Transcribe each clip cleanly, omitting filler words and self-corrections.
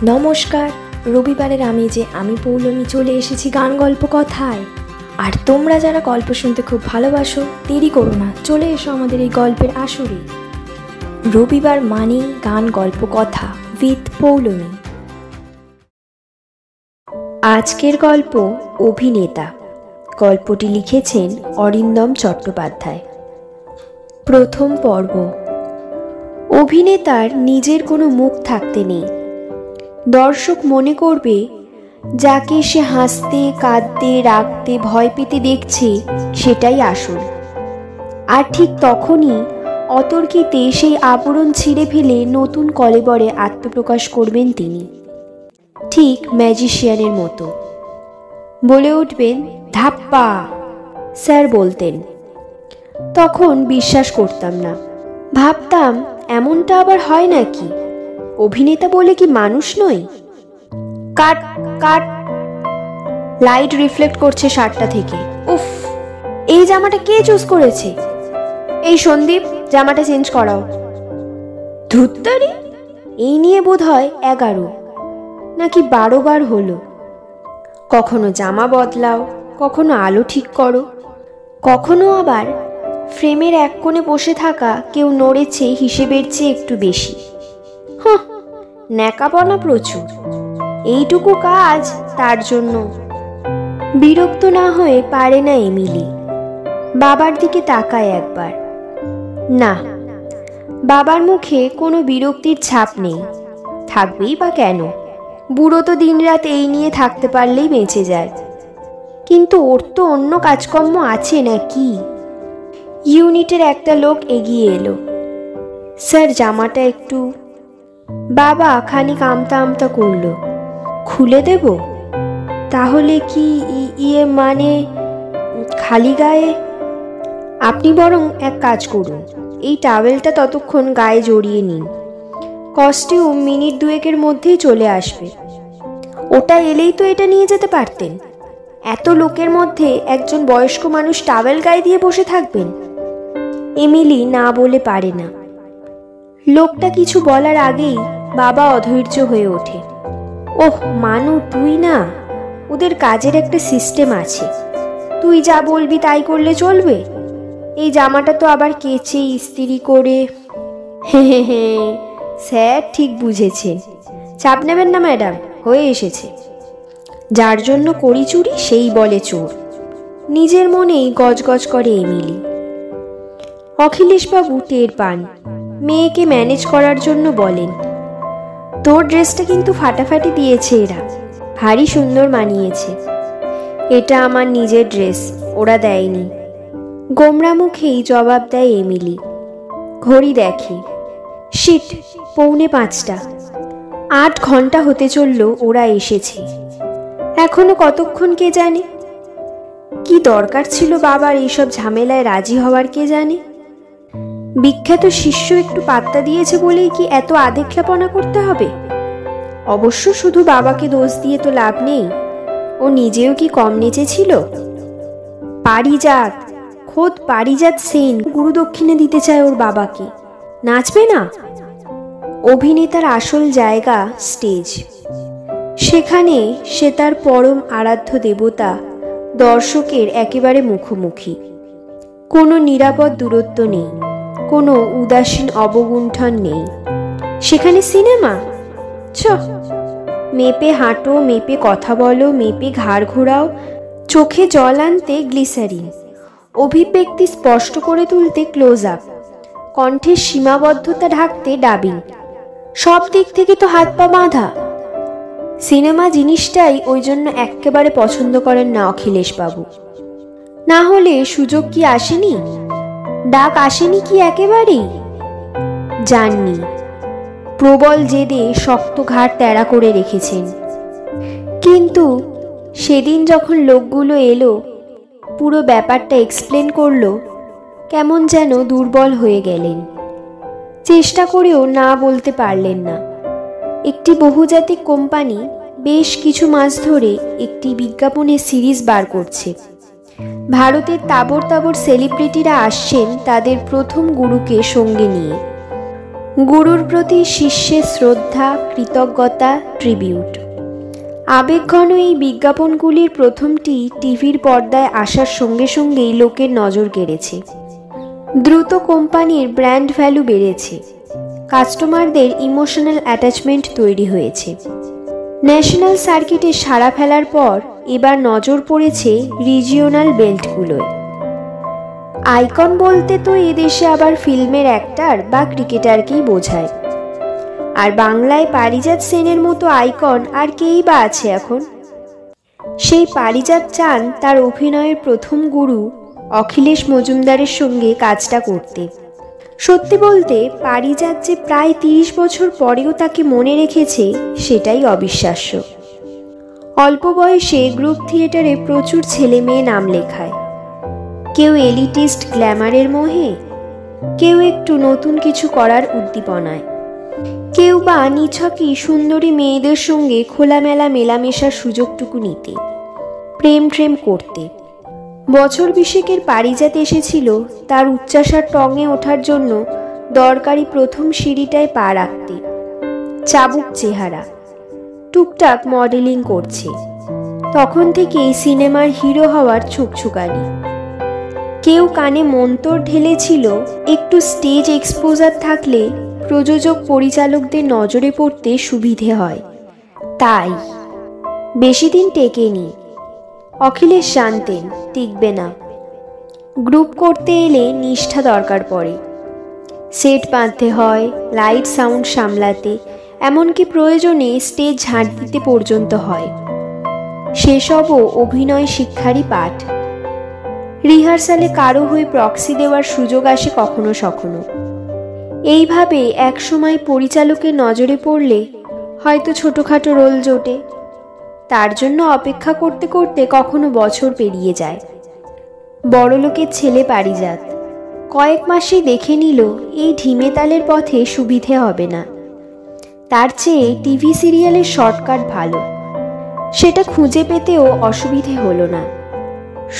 নমস্কার। রবিবারের আমেজে আমি পৌলমী চলে এসেছি গান গল্প কথায়। আর তোমরা যারা গল্প শুনতে খুব ভালোবাসো, দেরি করো না, চলে এসো আমাদের এই গল্পের আসরে। রবিবার মানেই গান গল্প কথা উইথ পৌলমী। আজকের গল্প অভিনেতা। গল্পটি লিখেছেন অরিন্দম চট্টোপাধ্যায়। প্রথম পর্ব। অভিনেতার নিজের কোনো মুখ থাকতে নেই। দর্শক মনে করবে যাকে সে হাসতে, কাঁদতে, রাগতে, ভয় পেতে দেখছে সেটাই আসল। আর ঠিক তখনই অতর্কিতে সেই আবরণ ছিঁড়ে ফেলে নতুন কলেবরে আত্মপ্রকাশ করবেন তিনি, ঠিক ম্যাজিশিয়ানের মতো। বলে উঠবেন, ধাপ্পা, স্যার বলতেন। তখন বিশ্বাস করতাম না, ভাবতাম এমনটা আবার হয় নাকি? অভিনেতা বলে কি মানুষ নই? কাট কাট। লাইট রিফ্লেক্ট করছে শার্টটা থেকে। উফ, এই জামাটা কে চুজ করেছে? এই সন্দীপ, জামাটা চেঞ্জ করাও। ধুত্তারি, এই নিয়ে বোধ হয় 11 নাকি 12 বার হলো। কখনো জামা বদলাও, কখনো আলো ঠিক করো, কখনো আবার ফ্রেমের এক কোণে বসে থাকা কেউ নড়েছে হিসেবের চেয়ে একটু বেশি। ন্যাকাপনা প্রচুর। এইটুকু কাজ তার জন্য। বিরক্ত না হয়ে পারে না এমিলি। বাবার দিকে তাকায় একবার। না, বাবার মুখে কোনো বিরক্তির ছাপ নেই। থাকবেই বা কেন? বুড়ো তো দিনরাত এই নিয়ে থাকতে পারলেই বেঁচে যায়। কিন্তু ওর তো অন্য কাজকর্ম আছে নাকি? ইউনিটের একটা লোক এগিয়ে এলো। স্যার, জামাটা একটু। বাবা খানিক আমতা আমতা করলো। খুলে দেব? তাহলে কি ইয়ে মানে খালি গায়ে? আপনি বরং এক কাজ করুন, এই টাওয়েলটা ততক্ষণ গায়ে জড়িয়ে নিন। কস্টিউম মিনিট 2-এর মধ্যেই চলে আসবে। ওটা এলেই তো এটা নিয়ে যেতে পারতেন। এত লোকের মধ্যে একজন বয়স্ক মানুষ টাওয়েল গায়ে দিয়ে বসে থাকবেন? এমিলি না বলে পারে না। লোকটা কিছু বলার আগেই বাবা অধৈর্য হয়ে ওঠে। ওহ মানু, তুই না, ওদের কাজের একটা সিস্টেম আছে। তুই যা বলবি তাই করলে চলবে? এই জামাটা তো আবার কেচে ইস্ত্রি করে। হে হে হে, স্যার ঠিক বুঝেছে। চাপ নেবেন না ম্যাডাম, হয়ে এসেছে। যার জন্য করি চুরি সেই বলে চোর। নিজের মনেই গজগজ করে এমিলি। অখিলেশবাবু টের পান। মেয়েকে ম্যানেজ করার জন্য বলেন, তোর ড্রেসটা কিন্তু ফাটাফাটি দিয়েছে এরা, ভারী সুন্দর মানিয়েছে। এটা আমার নিজের ড্রেস, ওরা দেয়নি। গোমরা মুখেই জবাব দেয় এমিলি। ঘড়ি দেখে। শিট, 4:45। 8 ঘন্টা হতে চলল ওরা এসেছে। এখনো কতক্ষণ কে জানে। কি দরকার ছিল বাবার এইসব ঝামেলায় রাজি হওয়ার কে জানে। বিখ্যাত শিষ্য একটু পাত্তা দিয়েছে বলেই কি এত আদেখ্যাপনা করতে হবে? অবশ্য শুধু বাবাকে দোষ দিয়ে তো লাভ নেই। ও নিজেও কি কম নেচেছিল? পারিজাত, খোদ পারিজাত সেন গুরুদক্ষিণে দিতে চায় ওর বাবাকে। নাচবে না? অভিনেতার আসল জায়গা স্টেজ। সেখানে সে তার পরম আরাধ্য দেবতা দর্শকের একেবারে মুখোমুখি। কোনো নিরাপদ দূরত্ব নেই, কোনো উদাসীন অবগুণ্ঠন নেই। সেখানে সিনেমা? মেপে হাঁটো, মেপে কথা বলো, মেপে ঘাড় ঘোরাও, চোখে জল আনতে গ্লিসারিন, অভিব্যক্তি স্পষ্ট করে তুলতে ক্লোজ আপ, কণ্ঠের সীমাবদ্ধতা ঢাকতে ডাবিং। সব দিক থেকে তো হাত পা বাঁধা। সিনেমা জিনিসটাই ওই জন্য একেবারে পছন্দ করেন না অখিলেশবাবু। না হলে সুযোগ কি আসেনি? ডাক আসেনি কি একেবারেই? জাননি। প্রবল জেদে শক্ত ঘাড় ত্যাড়া করে রেখেছেন। কিন্তু সেদিন যখন লোকগুলো এলো, পুরো ব্যাপারটা এক্সপ্লেন করলো, কেমন যেন দুর্বল হয়ে গেলেন। চেষ্টা করেও না বলতে পারলেন না। একটি বহুজাতিক কোম্পানি বেশ কিছু মাস ধরে একটি বিজ্ঞাপনের সিরিজ বার করছে। ভারতের তাবড় তাবড় সেলিব্রিটিরা আসছেন তাদের প্রথম গুরুকে সঙ্গে নিয়ে। গুরুর প্রতি শিষ্যের শ্রদ্ধা, কৃতজ্ঞতা, ট্রিবিউট। আবেগঘন এই বিজ্ঞাপনগুলির প্রথমটি টিভির পর্দায় আসার সঙ্গে সঙ্গেই লোকের নজর কেড়েছে। দ্রুত কোম্পানির ব্র্যান্ড ভ্যালু বেড়েছে, কাস্টমারদের ইমোশনাল অ্যাটাচমেন্ট তৈরি হয়েছে। ন্যাশনাল সার্কিটে সাড়া ফেলার পর এবার নজর পড়েছে রিজিওনাল বেল্টগুলোয়। আইকন বলতে তো এদেশে আবার ফিল্মের অ্যাক্টর বা ক্রিকেটারকেই বোঝায়, আর বাংলায় পারিজাত সেনের মতো আইকন আর কেই বা আছে এখন? সেই পারিজাত চান তার অভিনয়ের প্রথম গুরু অখিলেশ মজুমদারের সঙ্গে কাজটা করতে। সত্যি বলতে পারিজাত যে প্রায় 30 বছর পরেও তাকে মনে রেখেছে সেটাই অবিশ্বাস্য। অল্প বয়সে গ্রুপ থিয়েটারে প্রচুর ছেলে মেয়ে নাম লেখায়, কেউ এলিটিস্ট গ্ল্যামারের মোহে, কেউ একটু নতুন কিছু করার উদ্দীপনায়, কেউ বা নিছকই সুন্দরী মেয়েদের সঙ্গে খোলামেলা মেলামেশার সুযোগটুকু নিতে, প্রেম করতে। বছর 20 পারিজাত এসেছিল তার উচ্চাসার টঙে ওঠার জন্য দরকারি প্রথম সিঁড়িটায় পা রাখতে। চাবুক চেহারা, টুকটাক মডেলিং করছে, তখন থেকেই সিনেমার হিরো হওয়ার ছুকছুকানি। কেউ কানে মন্তর ঢেলেছিল একটু স্টেজ এক্সপোজার থাকলে প্রযোজক পরিচালকদের নজরে পড়তে সুবিধে হয়, তাই বেশি দিন টেকেনি। অখিলেশ জানতেন টিকবে না। গ্রুপ করতে এলে নিষ্ঠা দরকার পড়ে, সেট বাঁধতে হয়, লাইট সাউন্ড সামলাতে, এমনকি প্রয়োজনে স্টেজ ঝাঁট দিতে পর্যন্ত হয়। সেসবও অভিনয় শিক্ষারই পাঠ। রিহার্সালে কারো হয়ে প্রক্সি দেওয়ার সুযোগ আসে কখনো সখনো। এইভাবে একসময় পরিচালকের নজরে পড়লে হয়তো ছোটোখাটো রোল জোটে, তার জন্য অপেক্ষা করতে করতে কখনো বছর পেরিয়ে যায়। বড়লোকের ছেলে পারিজাত কয়েক মাসেই দেখে নিল এই ঢিমে তালের পথে সুবিধে হবে না, তার চেয়ে টিভি সিরিয়ালের শর্টকাট ভালো। সেটা খুঁজে পেতেও অসুবিধে হলো না,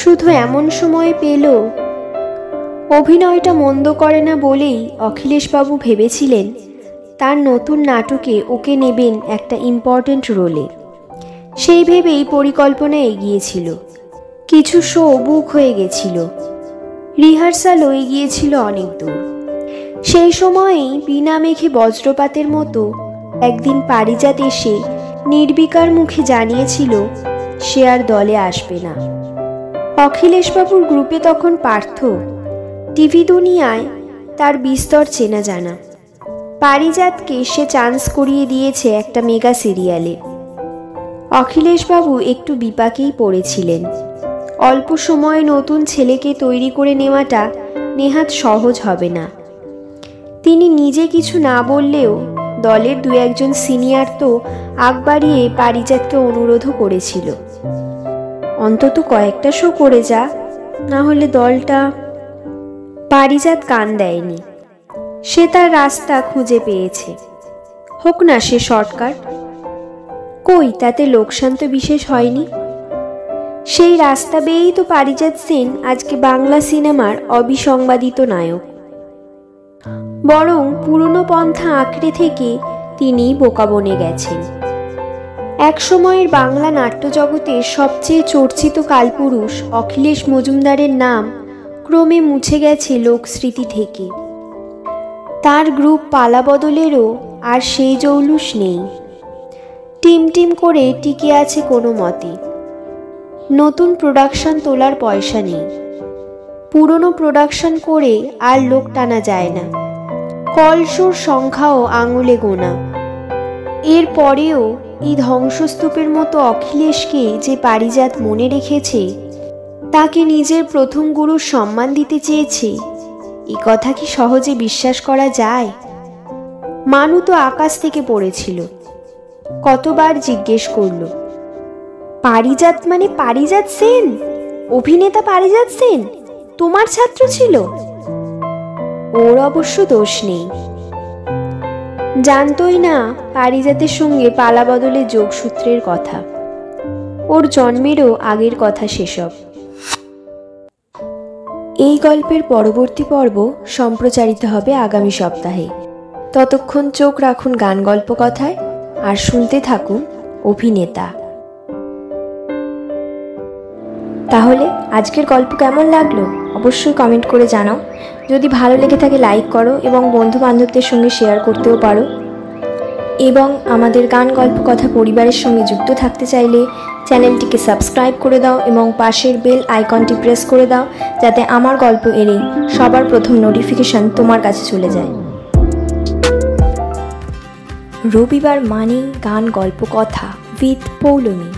শুধু এমন সময় পেল। অভিনয়টা মন্দ করে না বলেই অখিলেশবাবু ভেবেছিলেন তার নতুন নাটকে ওকে নেবেন একটা ইম্পর্টেন্ট রোলে। সেই ভেবেই পরিকল্পনা এগিয়েছিল। কিছু শো বুক হয়ে গেছিল, রিহার্সালও এগিয়েছিল অনেক দূর। সেই সময়েই বিনা মেঘে বজ্রপাতের মতো একদিন পারিজাত এসে নির্বিকার মুখে জানিয়েছিল সে আর দলে আসবে না। অখিলেশবাবুর গ্রুপে তখন পার্থ, টিভি দুনিয়ায় তার বিস্তর চেনা জানা। পারিজাতকে সে চান্স করিয়ে দিয়েছে একটা মেগা সিরিয়ালে। অখিলেশবাবু একটু বিপাকেই পড়েছিলেন। অল্প সময়ে নতুন ছেলেকে তৈরি করে নেওয়াটা নেহাত সহজ হবে না। তিনি নিজে কিছু না বললেও দলের 2-1 সিনিয়র তো আগ বাড়িয়ে পারিজাতকে অনুরোধও করেছিল, অন্তত কয়েকটা শো করে যা, না হলে দলটা। পারিজাত কান দেয়নি, সে তার রাস্তা খুঁজে পেয়েছে, হোক না সে শর্টকাট। কই তাতে লোকসান তো বিশেষ হয়নি। সেই রাস্তা বেয়েই তো পারিজাত সেন আজকে বাংলা সিনেমার অবিসংবাদিত নায়ক। বরং পুরনো পন্থা আঁকড়ে থেকে তিনি বোকা বনে গেছেন। এক সময়ের বাংলা নাট্যজগতের সবচেয়ে চর্চিত কালপুরুষ অখিলেশ মজুমদারের নাম ক্রমে মুছে গেছে লোকস্মৃতি থেকে। তার গ্রুপ পালা বদলেরও আর সেই জৌলুস নেই। টিম করে টিকে আছে কোনো মতে। নতুন প্রোডাকশন তোলার পয়সা নেই, পুরনো প্রোডাকশন করে আর লোক টানা যায় না। কলসোর সংখ্যাও আঙুলে গোনা। এর পরেও এই ধ্বংসস্তূপের মতো অখিলেশকে যে পারিজাত মনে রেখেছে, তাকে নিজের প্রথম গুরুর সম্মান দিতে চেয়েছে, এ কথা কি সহজে বিশ্বাস করা যায়? মানু তো আকাশ থেকে পড়েছিল, কতবার জিজ্ঞেস করল, পারিজাত মানে পারিজাত সেন, অভিনেতা পারিজাত সেন তোমার ছাত্র ছিল? ওর অবশ্য দোষ নেই, জানতই না পারিজাতের সঙ্গে পালা বদলে যোগসূত্রের কথা। ওর জন্মেরও আগের কথা সেসব। এই গল্পের পরবর্তী পর্ব সম্প্রচারিত হবে আগামী সপ্তাহে। ততক্ষণ চোখ রাখুন গান গল্প কথায় আর শুনতে থাকুন অভিনেতা। তাহলে আজকের গল্প কেমন লাগলো অবশ্যই কমেন্ট করে জানাও। যদি ভালো লেগে থাকে লাইক করো এবং বন্ধু বান্ধবদের সঙ্গে শেয়ার করতেও পারো। এবং আমাদের গান গল্প কথা পরিবারের সঙ্গে যুক্ত থাকতে চাইলে চ্যানেলটিকে সাবস্ক্রাইব করে দাও এবং পাশের বেল আইকনটি প্রেস করে দাও, যাতে আমার গল্প এলেই সবার প্রথম নোটিফিকেশন তোমার কাছে চলে যায়। রবিবার মানেই গান গল্প কথা উইথ পৌলমী।